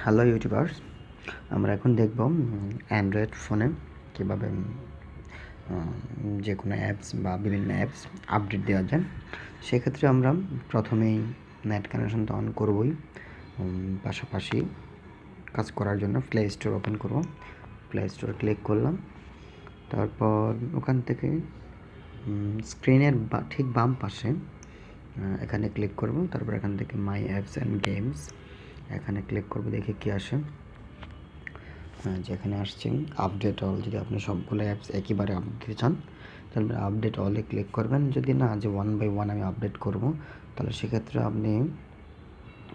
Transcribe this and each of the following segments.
Hello YouTubers, আমরা এখন দেখব অ্যান্ড্রয়েড ফোনে কীভাবে যে কোনো অ্যাপস বা বিভিন্ন অ্যাপস আপডেট দেওয়া যায়। সেক্ষেত্রে আমরা প্রথমেই নেট কানেকশন তো অন করবই, পাশাপাশি কাজ করার জন্য প্লে স্টোর ওপেন করব। প্লে স্টোরে ক্লিক করলাম, তারপর ওখান থেকে স্ক্রিনের ঠিক বাম পাশে এখানে ক্লিক করব। তারপর এখান থেকে মাই অ্যাপস অ্যান্ড গেমস এখানে ক্লিক করব, দেখে কি আসে। যেখানে আসছে আপডেট অল। যদি আপনি সবগুলো অ্যাপস একইবারে আপডেট দিতে চান তাহলে আপডেট অলে ক্লিক করবেন। যদি না, যে 1 বাই 1 আমি আপডেট করব, তাহলে সেক্ষেত্রে আপনি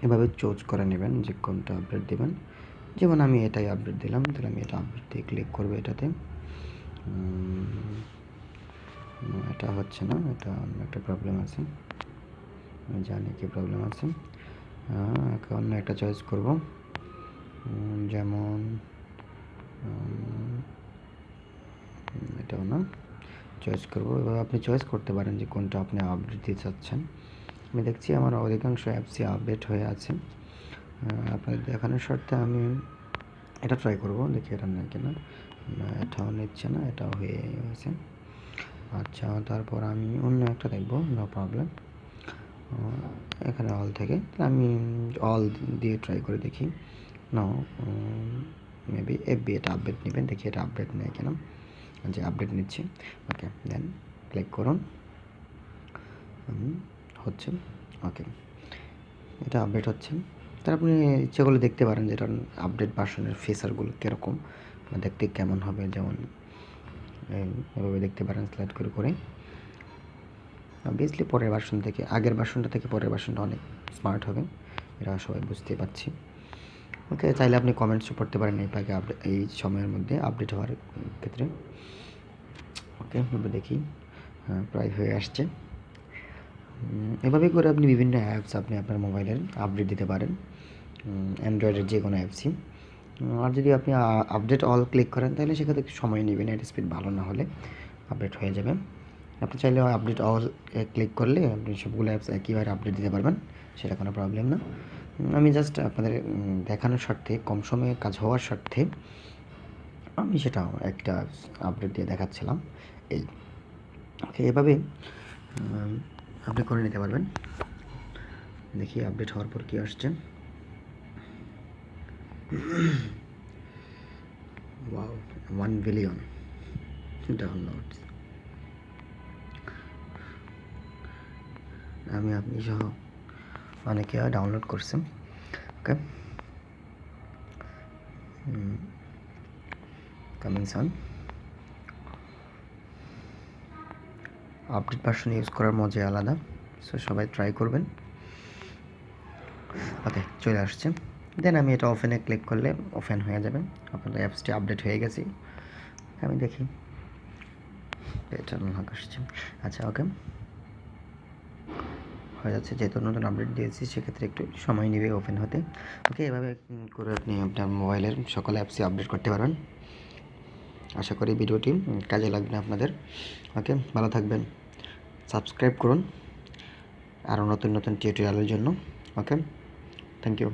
এভাবে চুজ করে নেবেন যে কোনটা আপডেট দেবেন। যেমন আমি এটাই আপডেট দিলাম, তাহলে আমি এটা আপডেট দিয়ে ক্লিক করবো। এটাতে এটা হচ্ছে না, এটা অন্য একটা প্রবলেম আছে, আমি জানি কি প্রবলেম আছে। অন্য একটা চয়েস করব, যেমন এটাও না, চয়েস করব। এভাবে আপনি চয়েস করতে পারেন যে কোনটা আপনি আপডেট দিতে চাচ্ছেন। আমি দেখছি আমার অধিকাংশ অ্যাপসই আপডেট হয়ে আছে। আপনাদের দেখানোর স্বার্থে আমি এটা ট্রাই করব, দেখি এটা নেই কিনা। এটাও নিচ্ছে না, এটাও হয়ে গেছে। আচ্ছা, তারপর আমি অন্য একটা দেখব, নো প্রবলেম। এখানে অল থেকে আমি অল দিয়ে ট্রাই করে দেখি। নো, মেবি এফবি এটা আপডেট নেবেন, দেখি এটা আপডেট নেয় কেন। যে আপডেট নিচ্ছে, ওকে, দেন ক্লিক করুন। হচ্ছে, ওকে, এটা আপডেট হচ্ছে। তার আপনি ইচ্ছে করলে দেখতে পারেন যে এটার আপডেট ভার্সনের ফিচারগুলো কীরকম বা দেখতে কেমন হবে। যেমন এভাবে দেখতে পারেন সিলেক্ট করে করে। অবভিয়াসলি পরের ভার্সন থেকে, আগের ভার্সনটা থেকে পরের ভার্সনটা অনেক স্মার্ট হবে, এটা সবাই বুঝতে পারছি। ওকে, চাইলে আপনি কমেন্টসও পড়তে পারেন এই পাকে আপডেট, এই সময়ের মধ্যে আপডেট হওয়ার ক্ষেত্রে। ওকে, এবার দেখি, হ্যাঁ, প্রায় হয়ে আসছে। এভাবে করে আপনি বিভিন্ন অ্যাপস আপনি আপনার মোবাইলের আপডেট দিতে পারেন, অ্যান্ড্রয়েডের যে কোনো অ্যাপসই। আর যদি আপনি আপডেট অল ক্লিক করেন তাহলে সেক্ষেত্রে একটু সময় নেবে, নেট স্পিড ভালো না হলে আপডেট হয়ে যাবে। আপনি চাইলে আপডেট অল ক্লিক করলে আপনি সবগুলো অ্যাপস একইবারে আপডেট দিতে পারবেন, সেটা কোনো প্রবলেম না। আমি জাস্ট আপনাদের দেখানোর স্বার্থে, কম সময়ে কাজ হওয়ার স্বার্থে আমি সেটা একটা আপডেট দিয়ে দেখাচ্ছিলাম। এই ওকে, এভাবে আপনি করে নিতে পারবেন। দেখি আপডেট হওয়ার পর কী আসছে। Wow, 1 billion download. আমি আপনি সহ অনেকে ডাউনলোড করছেন। ওকে, কামিং সান। আপডেট ভার্সন ইউজ করার মজাই আলাদা, সো সবাই ট্রাই করবেন। ওকে, চলে আসছে। দেন আমি এটা ওপেনে ক্লিক করলে ওপেন হয়ে যাবে, আপনাদের অ্যাপসটি আপডেট হয়ে গেছে। আমি দেখি এটা আসছে। আচ্ছা, ওকে, হয়ে যাচ্ছে। যেহেতু নতুন আপডেট দিয়েছি সেক্ষেত্রে একটু সময় নেবে ওপেন হতে। ওকে, এভাবে করে আপনি আপনার মোবাইলের সকল অ্যাপসই আপডেট করতে পারবেন। আশা করি ভিডিওটি কাজে লাগবে আপনাদের। ওকে, ভালো থাকবেন, সাবস্ক্রাইব করুন আরও নতুন নতুন টিউটোরিয়ালের জন্য। ওকে, থ্যাংক ইউ।